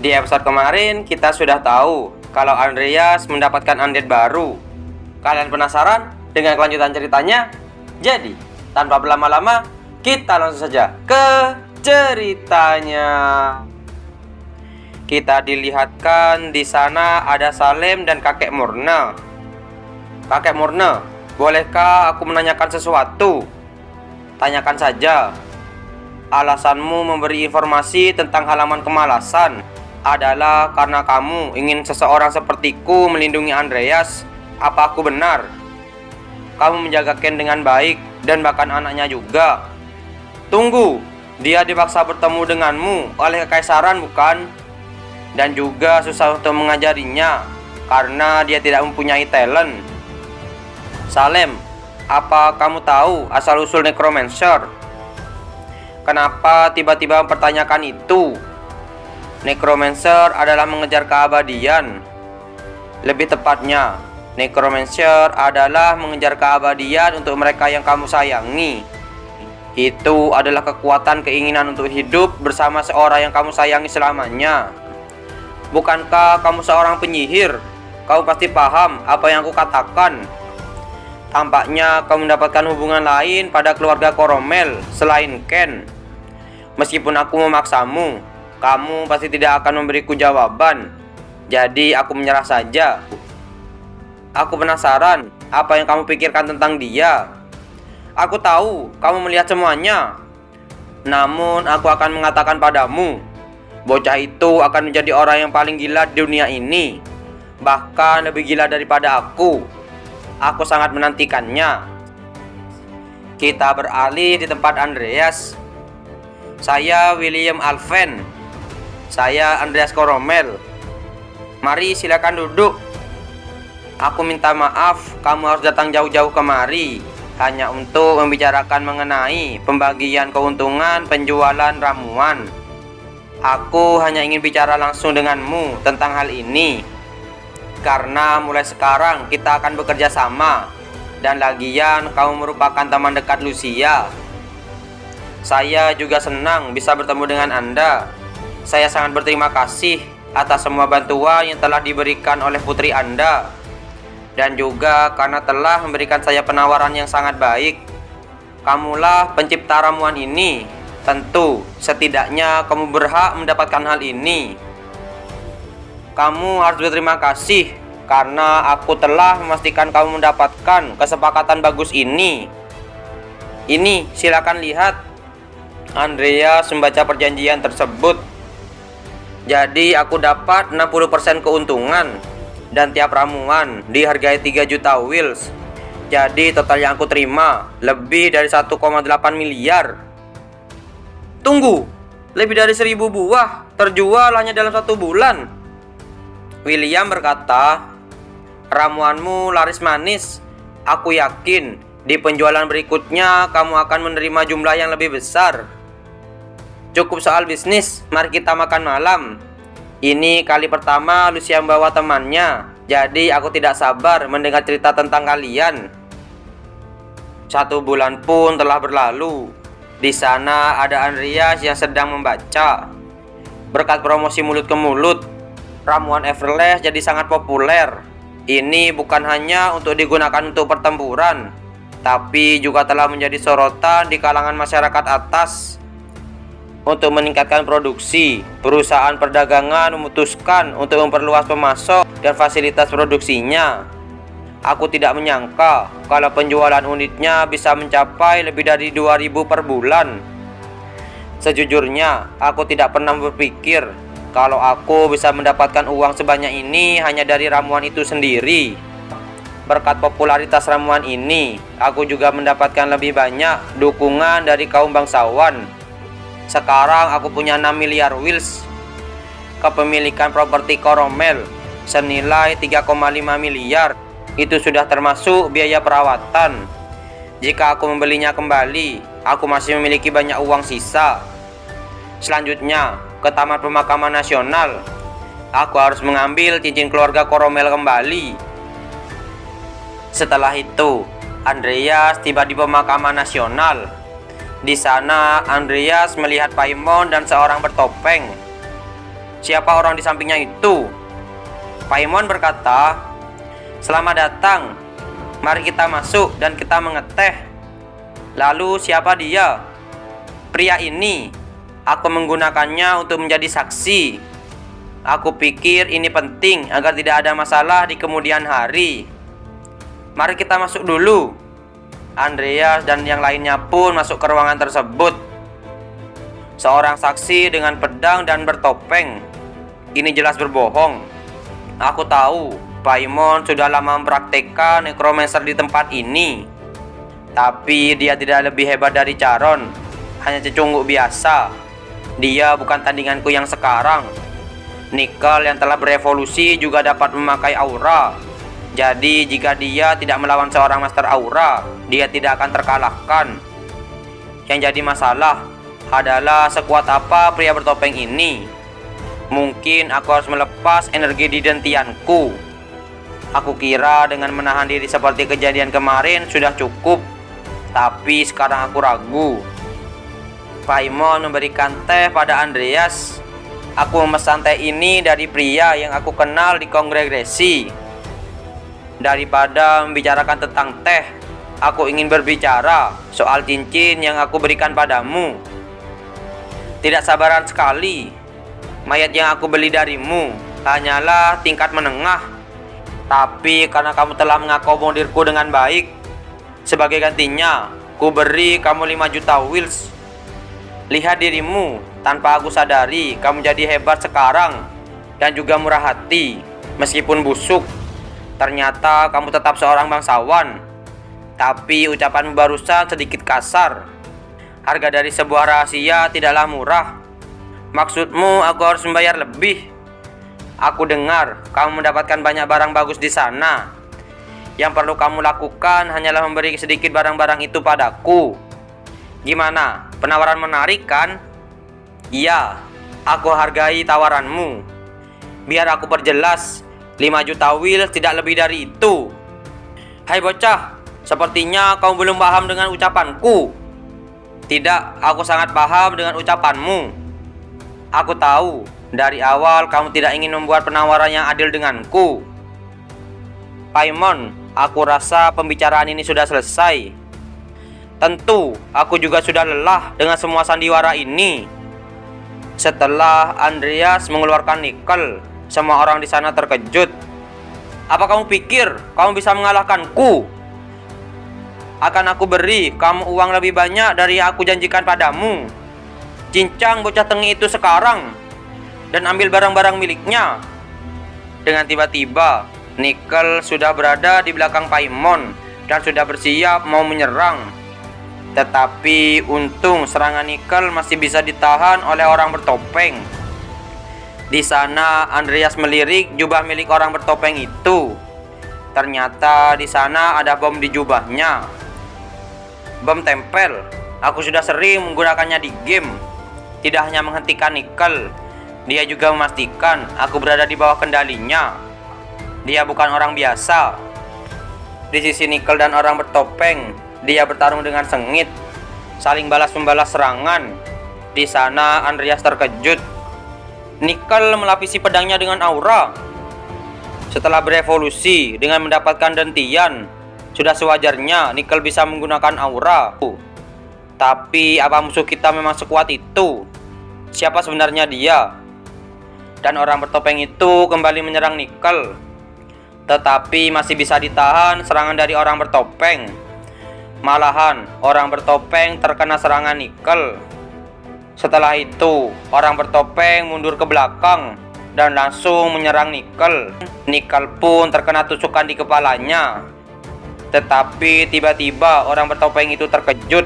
Di episode kemarin kita sudah tahu kalau Andreas mendapatkan undead baru. Kalian penasaran dengan kelanjutan ceritanya? Jadi, tanpa berlama-lama, kita langsung saja ke ceritanya. Kita dilihatkan di sana ada Salem dan kakek Murna. Kakek Murna, bolehkah aku menanyakan sesuatu? Tanyakan saja. Alasanmu memberi informasi tentang halaman kemalasan adalah karena kamu ingin seseorang sepertiku melindungi Andreas. Apa aku benar? Kamu menjaga Ken dengan baik dan bahkan anaknya juga. Tunggu, dia dipaksa bertemu denganmu oleh kekaisaran bukan? Dan juga susah untuk mengajarinya karena dia tidak mempunyai talent. Salem, apa kamu tahu asal-usul necromancer? Kenapa tiba-tiba mempertanyakan itu? Necromancer adalah mengejar keabadian. Lebih tepatnya, necromancer adalah mengejar keabadian untuk mereka yang kamu sayangi. Itu adalah kekuatan keinginan untuk hidup bersama seorang yang kamu sayangi selamanya. Bukankah kamu seorang penyihir? Kamu pasti paham apa yang aku katakan. Tampaknya kamu mendapatkan hubungan lain pada keluarga Koromel selain Ken. Meskipun aku memaksamu, kamu pasti tidak akan memberiku jawaban. Jadi aku menyerah saja. Aku penasaran apa yang kamu pikirkan tentang dia. Aku tahu kamu melihat semuanya. Namun aku akan mengatakan padamu, bocah itu akan menjadi orang yang paling gila di dunia ini. Bahkan lebih gila daripada aku. Aku sangat menantikannya. Kita beralih di tempat Andreas. Saya William Alven. Saya Andreas Koromel. Mari silakan duduk. Aku minta maaf kamu harus datang jauh-jauh kemari hanya untuk membicarakan mengenai pembagian keuntungan penjualan ramuan. Aku hanya ingin bicara langsung denganmu tentang hal ini. Karena mulai sekarang kita akan bekerja sama. Dan lagian kamu merupakan teman dekat Lucia. Saya juga senang bisa bertemu dengan Anda. Saya sangat berterima kasih atas semua bantuan yang telah diberikan oleh putri Anda. Dan juga karena telah memberikan saya penawaran yang sangat baik. Kamulah pencipta ramuan ini. Tentu, setidaknya kamu berhak mendapatkan hal ini. Kamu harus berterima kasih karena aku telah memastikan kamu mendapatkan kesepakatan bagus ini. Ini, silakan lihat. Andreas membaca perjanjian tersebut. Jadi aku dapat 60% keuntungan. Dan tiap ramuan dihargai 3 juta wheels. Jadi total yang aku terima lebih dari 1,8 miliar. Tunggu, lebih dari 1000 buah terjual hanya dalam 1 bulan. William berkata, ramuanmu laris manis. Aku yakin di penjualan berikutnya kamu akan menerima jumlah yang lebih besar. Cukup soal bisnis, mari kita makan malam. Ini kali pertama Lucia membawa temannya. Jadi aku tidak sabar mendengar cerita tentang kalian. 1 bulan pun telah berlalu. Di sana ada Andreas yang sedang membaca. Berkat promosi mulut ke mulut, ramuan Everless jadi sangat populer. Ini bukan hanya untuk digunakan untuk pertempuran, tapi juga telah menjadi sorotan di kalangan masyarakat atas. Untuk meningkatkan produksi, perusahaan perdagangan memutuskan untuk memperluas pemasok dan fasilitas produksinya. Aku tidak menyangka kalau penjualan unitnya bisa mencapai lebih dari 2000 per bulan. Sejujurnya, aku tidak pernah berpikir kalau aku bisa mendapatkan uang sebanyak ini hanya dari ramuan itu sendiri. Berkat popularitas ramuan ini, aku juga mendapatkan lebih banyak dukungan dari kaum bangsawan. Sekarang aku punya 6 miliar wheels. Kepemilikan properti Koromel senilai 3,5 miliar. Itu sudah termasuk biaya perawatan. Jika aku membelinya kembali, aku masih memiliki banyak uang sisa. Selanjutnya, ke Taman Pemakaman Nasional. Aku harus mengambil cincin keluarga Koromel kembali. Setelah itu, Andreas tiba di Pemakaman Nasional. Di sana, Andreas melihat Paimon dan seorang bertopeng. siapa orang di sampingnya itu. Paimon berkata, "Selamat datang. Mari kita masuk dan kita mengeteh." Lalu siapa dia? Pria ini. Aku menggunakannya untuk menjadi saksi. Aku pikir ini penting agar tidak ada masalah di kemudian hari. Mari kita masuk dulu. Andreas dan yang lainnya pun masuk ke ruangan tersebut. Seorang saksi dengan pedang dan bertopeng. Ini jelas berbohong. Aku tahu Paimon sudah lama mempraktekkan necromancer di tempat ini. Tapi dia tidak lebih hebat dari Charon. Hanya cecunguk biasa. Dia bukan tandinganku yang sekarang. Nickel yang telah berevolusi juga dapat memakai aura. Jadi jika dia tidak melawan seorang master aura, dia tidak akan terkalahkan. Yang jadi masalah adalah sekuat apa pria bertopeng ini. Mungkin aku harus melepas energi di dentianku. Aku kira dengan menahan diri seperti kejadian kemarin sudah cukup. Tapi sekarang aku ragu. Paimon memberikan teh pada Andreas. Aku memesan teh ini dari pria yang aku kenal di kongregasi. Daripada membicarakan tentang teh, aku ingin berbicara soal cincin yang aku berikan padamu. Tidak sabaran sekali. Mayat yang aku beli darimu hanyalah tingkat menengah. Tapi karena kamu telah mengakomodirku dengan baik, sebagai gantinya, ku beri kamu 5 juta wils. Lihat dirimu, tanpa aku sadari, kamu jadi hebat sekarang dan juga murah hati. Meskipun busuk, ternyata kamu tetap seorang bangsawan. Tapi ucapanmu barusan sedikit kasar. Harga dari sebuah rahasia tidaklah murah. Maksudmu aku harus membayar lebih? Aku dengar kamu mendapatkan banyak barang bagus di sana. Yang perlu kamu lakukan hanyalah memberi sedikit barang-barang itu padaku. Gimana? Penawaran menarik kan? Iya, aku hargai tawaranmu. Biar aku perjelas, 5 juta wils tidak lebih dari itu. Hai bocah, sepertinya kau belum paham dengan ucapanku. Tidak, aku sangat paham dengan ucapanmu. Aku tahu, dari awal kamu tidak ingin membuat penawaran yang adil denganku. Paimon, aku rasa pembicaraan ini sudah selesai. Tentu, aku juga sudah lelah dengan semua sandiwara ini. Setelah Andreas mengeluarkan nikel, semua orang di sana terkejut. Apa kamu pikir kamu bisa mengalahkanku? Akan aku beri kamu uang lebih banyak dari yang aku janjikan padamu. Cincang bocah tengik itu sekarang dan ambil barang-barang miliknya. Dengan tiba-tiba, Nickel sudah berada di belakang Paimon dan sudah bersiap mau menyerang. Tetapi untung serangan Nickel masih bisa ditahan oleh orang bertopeng. Di sana Andreas melirik jubah milik orang bertopeng itu. Ternyata di sana ada bom di jubahnya. Bom tempel. Aku sudah sering menggunakannya di game. Tidak hanya menghentikan Nickel, dia juga memastikan aku berada di bawah kendalinya. Dia bukan orang biasa. Di sisi Nickel dan orang bertopeng, dia bertarung dengan sengit, saling balas-membalas serangan. Di sana Andreas terkejut. Nickel melapisi pedangnya dengan aura. Setelah berevolusi dengan mendapatkan dentian, sudah sewajarnya Nickel bisa menggunakan aura. Tapi apa musuh kita memang sekuat itu? Siapa sebenarnya dia? Dan orang bertopeng itu kembali menyerang Nickel. Tetapi masih bisa ditahan serangan dari orang bertopeng. Malahan orang bertopeng terkena serangan Nickel. Setelah itu orang bertopeng mundur ke belakang dan langsung menyerang Nickel. Nickel pun terkena tusukan di kepalanya. Tetapi tiba-tiba orang bertopeng itu terkejut.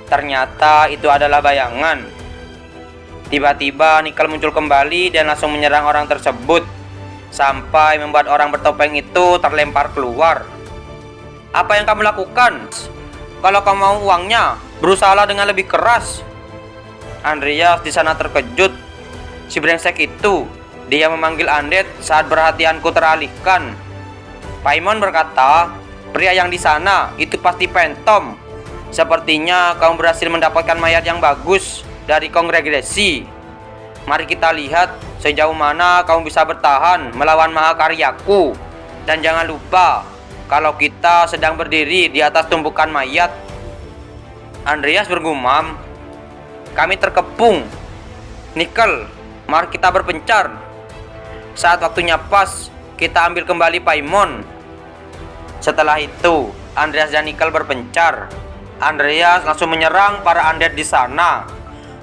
Ternyata itu adalah bayangan. Tiba-tiba Nickel muncul kembali dan langsung menyerang orang tersebut, sampai membuat orang bertopeng itu terlempar keluar. Apa yang kamu lakukan? Kalau kamu mau uangnya, berusahalah dengan lebih keras. Andreas di sana terkejut. Si brengsek itu, dia memanggil Undead saat perhatianku teralihkan. Paimon berkata, pria yang di sana itu pasti Phantom. Sepertinya kamu berhasil mendapatkan mayat yang bagus dari kongregasi. Mari kita lihat sejauh mana kamu bisa bertahan melawan mahakaryaku. Dan jangan lupa, kalau kita sedang berdiri di atas tumpukan mayat. Andreas bergumam. Kami terkepung. Nickel, mari kita berpencar. Saat waktunya pas, kita ambil kembali Paimon. Setelah itu, Andreas dan Nickel berpencar. Andreas langsung menyerang para undead di sana.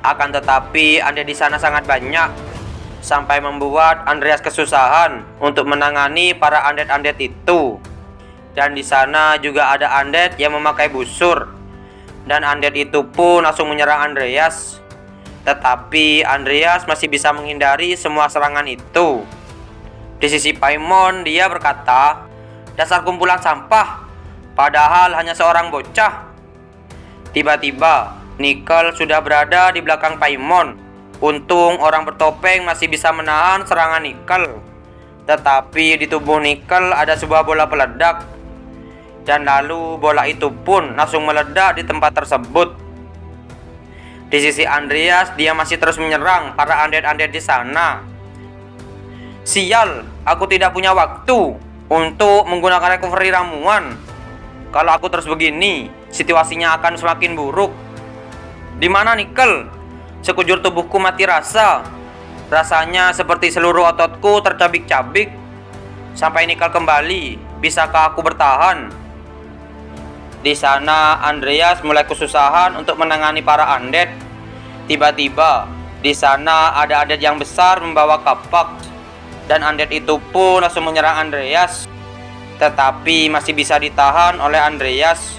Akan tetapi undead di sana sangat banyak, sampai membuat Andreas kesusahan untuk menangani para undead itu. Dan di sana juga ada undead yang memakai busur. Dan undead itu pun langsung menyerang Andreas. Tetapi Andreas masih bisa menghindari semua serangan itu. Di sisi Paimon, dia berkata, "Dasar kumpulan sampah, padahal hanya seorang bocah." Tiba-tiba Nickel sudah berada di belakang Paimon. Untung orang bertopeng masih bisa menahan serangan Nickel. Tetapi di tubuh Nickel ada sebuah bola peledak. Dan lalu bola itu pun langsung meledak di tempat tersebut. Di sisi Andreas, dia masih terus menyerang para undead di sana. Sial, aku tidak punya waktu untuk menggunakan recovery ramuan. Kalau aku terus begini, situasinya akan semakin buruk. Di mana Nickel? Sekujur tubuhku mati rasa. Rasanya seperti seluruh ototku tercabik-cabik. Sampai Nickel kembali, bisakah aku bertahan? Di sana Andreas mulai kesusahan untuk menangani para undead. Tiba-tiba di sana ada undead yang besar membawa kapak. Dan undead itu pun langsung menyerang Andreas. Tetapi masih bisa ditahan oleh Andreas.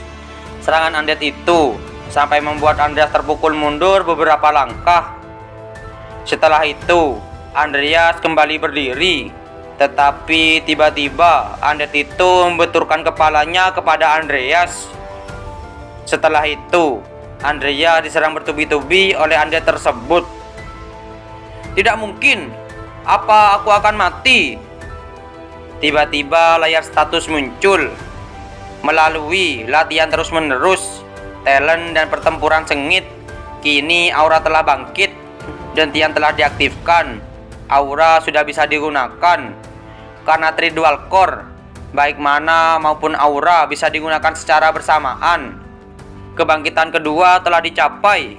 Serangan undead itu sampai membuat Andreas terpukul mundur beberapa langkah. Setelah itu, Andreas kembali berdiri. Tetapi tiba-tiba undead itu membenturkan kepalanya kepada Andreas. Setelah itu, Andreas diserang bertubi-tubi oleh undead tersebut. Tidak mungkin, apa aku akan mati? Tiba-tiba layar status muncul. Melalui latihan terus-menerus, talent dan pertempuran sengit, kini aura telah bangkit dan Tian telah diaktifkan. Aura sudah bisa digunakan karena Tri Dual Core, baik mana maupun aura bisa digunakan secara bersamaan. Kebangkitan kedua telah dicapai.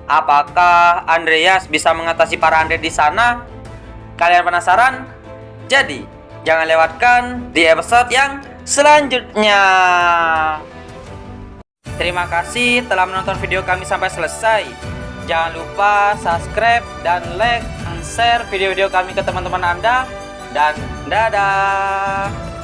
Apakah Andreas bisa mengatasi para undead di sana? Kalian penasaran? Jadi, jangan lewatkan di episode yang selanjutnya. Terima kasih telah menonton video kami sampai selesai. Jangan lupa subscribe dan like dan share video-video kami ke teman-teman Anda. Dan dadah.